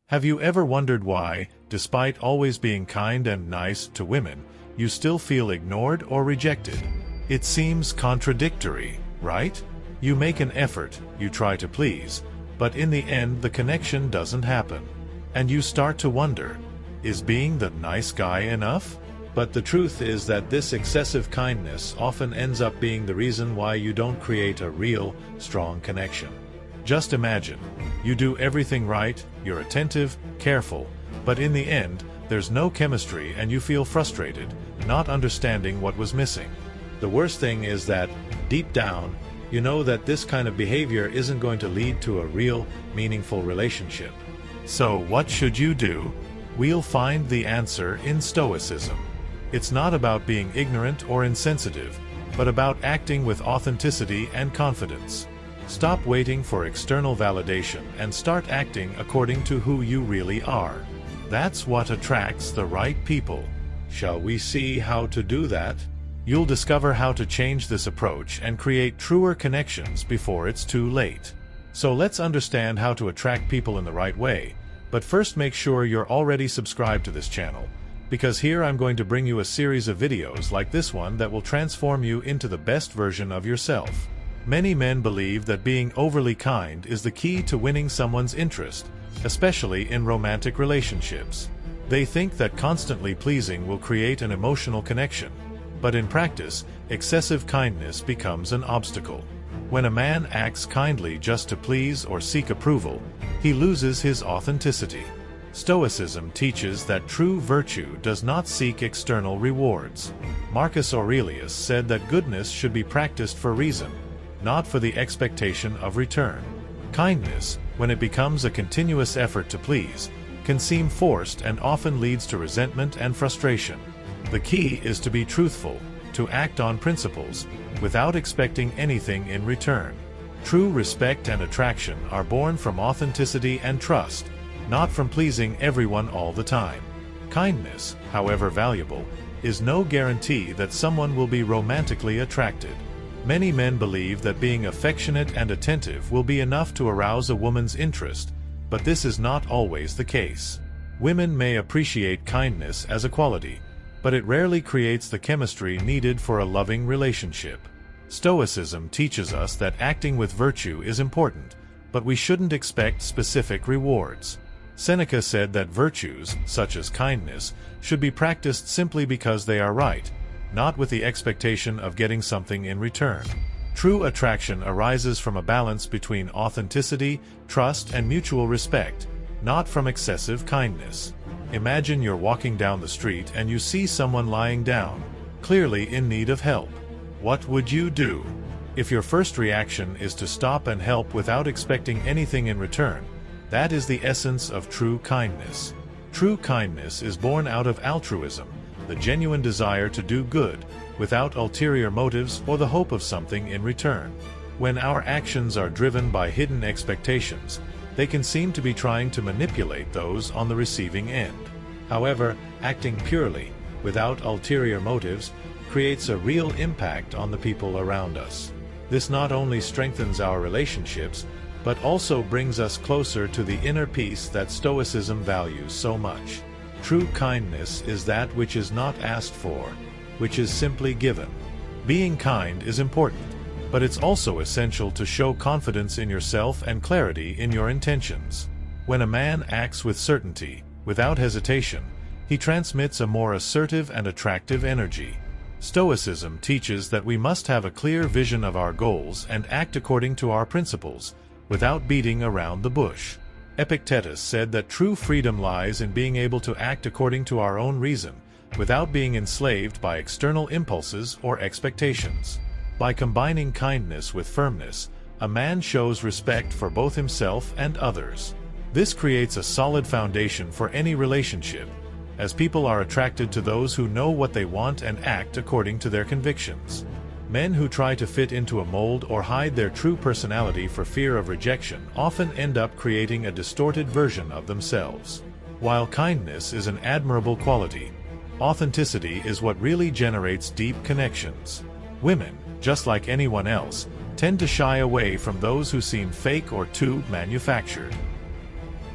Have you ever wondered why, despite always being kind and nice to women, you still feel ignored or rejected? It seems contradictory, right? You make an effort, you try to please, but in the end the connection doesn't happen. And you start to wonder, is being the nice guy enough? But the truth is that this excessive kindness often ends up being the reason why you don't create a real, strong connection. Just imagine, you do everything right, you're attentive, careful, but in the end, there's no chemistry and you feel frustrated, not understanding what was missing. The worst thing is that, deep down, you know that this kind of behavior isn't going to lead to a real, meaningful relationship. So what should you do? We'll find the answer in Stoicism. It's not about being ignorant or insensitive, but about acting with authenticity and confidence. Stop waiting for external validation and start acting according to who you really are. That's what attracts the right people. Shall we see how to do that? You'll discover how to change this approach and create truer connections before it's too late. So let's understand how to attract people in the right way, but first make sure you're already subscribed to this channel, because here I'm going to bring you a series of videos like this one that will transform you into the best version of yourself. Many men believe that being overly kind is the key to winning someone's interest, especially in romantic relationships. They think that constantly pleasing will create an emotional connection, but in practice, excessive kindness becomes an obstacle. When a man acts kindly just to please or seek approval, he loses his authenticity. Stoicism teaches that true virtue does not seek external rewards. Marcus Aurelius said that goodness should be practiced for reason, not for the expectation of return. Kindness, when it becomes a continuous effort to please, can seem forced and often leads to resentment and frustration. The key is to be truthful, to act on principles, without expecting anything in return. True respect and attraction are born from authenticity and trust, not from pleasing everyone all the time. Kindness, however valuable, is no guarantee that someone will be romantically attracted. Many men believe that being affectionate and attentive will be enough to arouse a woman's interest, but this is not always the case. Women may appreciate kindness as a quality, but it rarely creates the chemistry needed for a loving relationship. Stoicism teaches us that acting with virtue is important, but we shouldn't expect specific rewards. Seneca said that virtues, such as kindness, should be practiced simply because they are right, not with the expectation of getting something in return. True attraction arises from a balance between authenticity, trust, and mutual respect, not from excessive kindness. Imagine you're walking down the street and you see someone lying down, clearly in need of help. What would you do? If your first reaction is to stop and help without expecting anything in return, that is the essence of true kindness. True kindness is born out of altruism, the genuine desire to do good, without ulterior motives or the hope of something in return. When our actions are driven by hidden expectations, they can seem to be trying to manipulate those on the receiving end. However, acting purely, without ulterior motives, creates a real impact on the people around us. This not only strengthens our relationships, but also brings us closer to the inner peace that Stoicism values so much. True kindness is that which is not asked for, which is simply given. Being kind is important, but it's also essential to show confidence in yourself and clarity in your intentions. When a man acts with certainty, without hesitation, he transmits a more assertive and attractive energy. Stoicism teaches that we must have a clear vision of our goals and act according to our principles, without beating around the bush. Epictetus said that true freedom lies in being able to act according to our own reason, without being enslaved by external impulses or expectations. By combining kindness with firmness, a man shows respect for both himself and others. This creates a solid foundation for any relationship, as people are attracted to those who know what they want and act according to their convictions. Men who try to fit into a mold or hide their true personality for fear of rejection often end up creating a distorted version of themselves. While kindness is an admirable quality, authenticity is what really generates deep connections. Women, just like anyone else, tend to shy away from those who seem fake or too manufactured.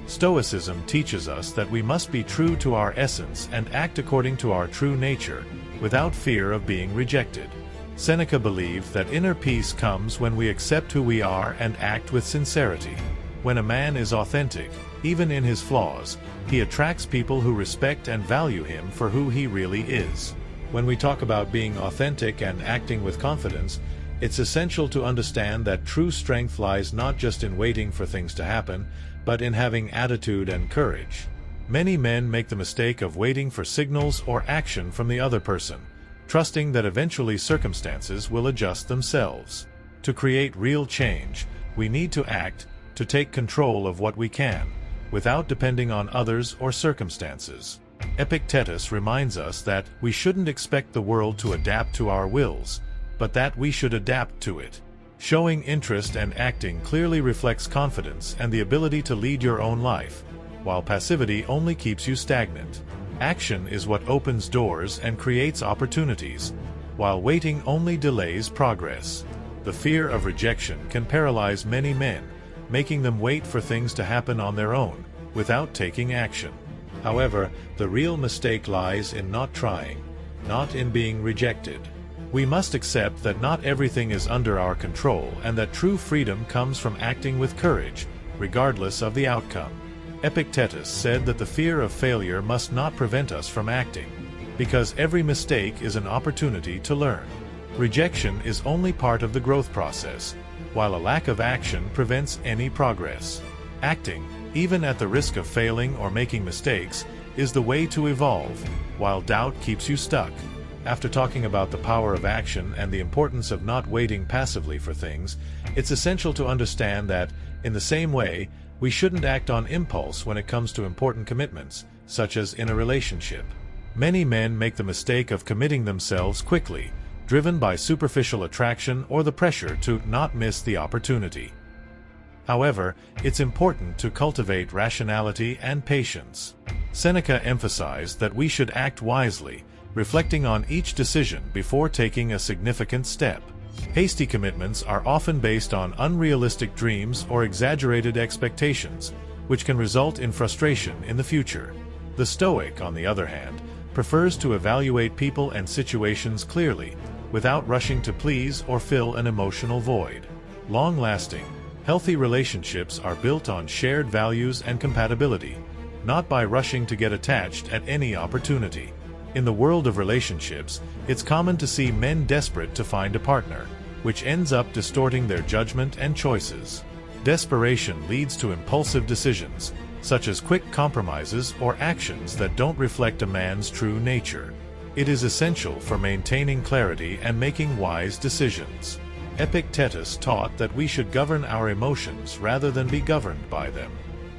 Stoicism teaches us that we must be true to our essence and act according to our true nature, without fear of being rejected. Seneca believed that inner peace comes when we accept who we are and act with sincerity. When a man is authentic, even in his flaws, he attracts people who respect and value him for who he really is. When we talk about being authentic and acting with confidence, it's essential to understand that true strength lies not just in waiting for things to happen, but in having attitude and courage. Many men make the mistake of waiting for signals or action from the other person, trusting that eventually circumstances will adjust themselves. To create real change, we need to act, to take control of what we can, without depending on others or circumstances. Epictetus reminds us that we shouldn't expect the world to adapt to our wills, but that we should adapt to it. Showing interest and acting clearly reflects confidence and the ability to lead your own life, while passivity only keeps you stagnant. Action is what opens doors and creates opportunities, while waiting only delays progress. The fear of rejection can paralyze many men, making them wait for things to happen on their own, without taking action. However, the real mistake lies in not trying, not in being rejected. We must accept that not everything is under our control and that true freedom comes from acting with courage, regardless of the outcome. Epictetus said that the fear of failure must not prevent us from acting, because every mistake is an opportunity to learn. Rejection is only part of the growth process, while a lack of action prevents any progress. Acting, even at the risk of failing or making mistakes, is the way to evolve, while doubt keeps you stuck. After talking about the power of action and the importance of not waiting passively for things, it's essential to understand that, in the same way, we shouldn't act on impulse when it comes to important commitments, such as in a relationship. Many men make the mistake of committing themselves quickly, driven by superficial attraction or the pressure to not miss the opportunity. However, it's important to cultivate rationality and patience. Seneca emphasized that we should act wisely, reflecting on each decision before taking a significant step. Hasty commitments are often based on unrealistic dreams or exaggerated expectations, which can result in frustration in the future. The Stoic, on the other hand, prefers to evaluate people and situations clearly, without rushing to please or fill an emotional void. Long-lasting, healthy relationships are built on shared values and compatibility, not by rushing to get attached at any opportunity. In the world of relationships, it's common to see men desperate to find a partner, which ends up distorting their judgment and choices. Desperation leads to impulsive decisions, such as quick compromises or actions that don't reflect a man's true nature. It is essential for maintaining clarity and making wise decisions. Epictetus taught that we should govern our emotions rather than be governed by them.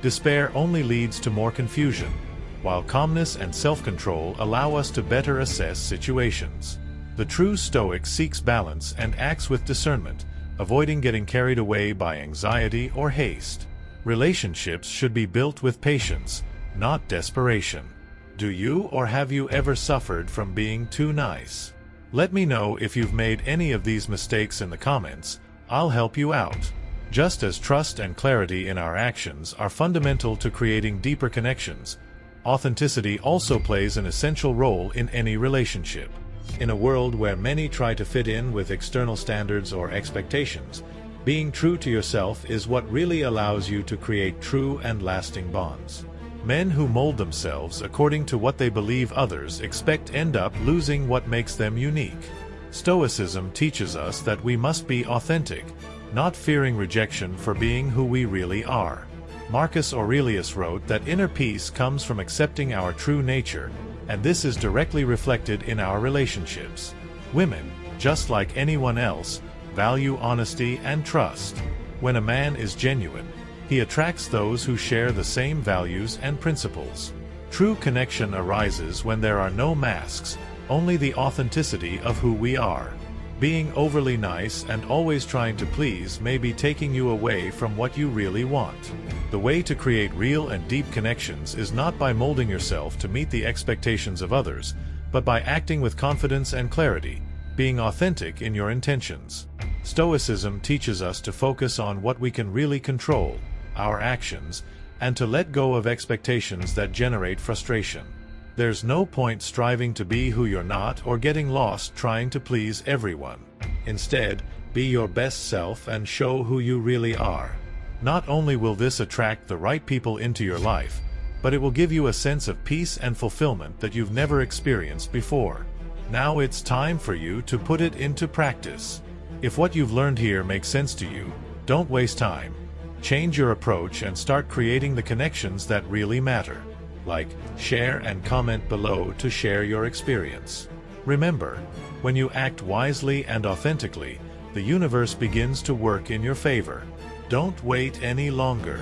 Despair only leads to more confusion, while calmness and self-control allow us to better assess situations. The true Stoic seeks balance and acts with discernment, avoiding getting carried away by anxiety or haste. Relationships should be built with patience, not desperation. Do you or have you ever suffered from being too nice? Let me know if you've made any of these mistakes in the comments. I'll help you out. Just as trust and clarity in our actions are fundamental to creating deeper connections, authenticity also plays an essential role in any relationship. In a world where many try to fit in with external standards or expectations, being true to yourself is what really allows you to create true and lasting bonds. Men who mold themselves according to what they believe others expect end up losing what makes them unique. Stoicism teaches us that we must be authentic, not fearing rejection for being who we really are. Marcus Aurelius wrote that inner peace comes from accepting our true nature, and this is directly reflected in our relationships. Women, just like anyone else, value honesty and trust. When a man is genuine, he attracts those who share the same values and principles. True connection arises when there are no masks, only the authenticity of who we are. Being overly nice and always trying to please may be taking you away from what you really want. The way to create real and deep connections is not by molding yourself to meet the expectations of others, but by acting with confidence and clarity, being authentic in your intentions. Stoicism teaches us to focus on what we can really control, our actions, and to let go of expectations that generate frustration. There's no point striving to be who you're not or getting lost trying to please everyone. Instead, be your best self and show who you really are. Not only will this attract the right people into your life, but it will give you a sense of peace and fulfillment that you've never experienced before. Now it's time for you to put it into practice. If what you've learned here makes sense to you, don't waste time. Change your approach and start creating the connections that really matter. Like, share and comment below to share your experience. Remember, when you act wisely and authentically, the universe begins to work in your favor. Don't wait any longer.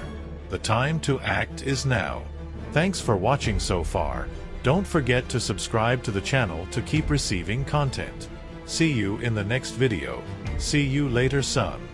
The time to act is now. Thanks for watching so far. Don't forget to subscribe to the channel to keep receiving content. See you in the next video. See you later, son.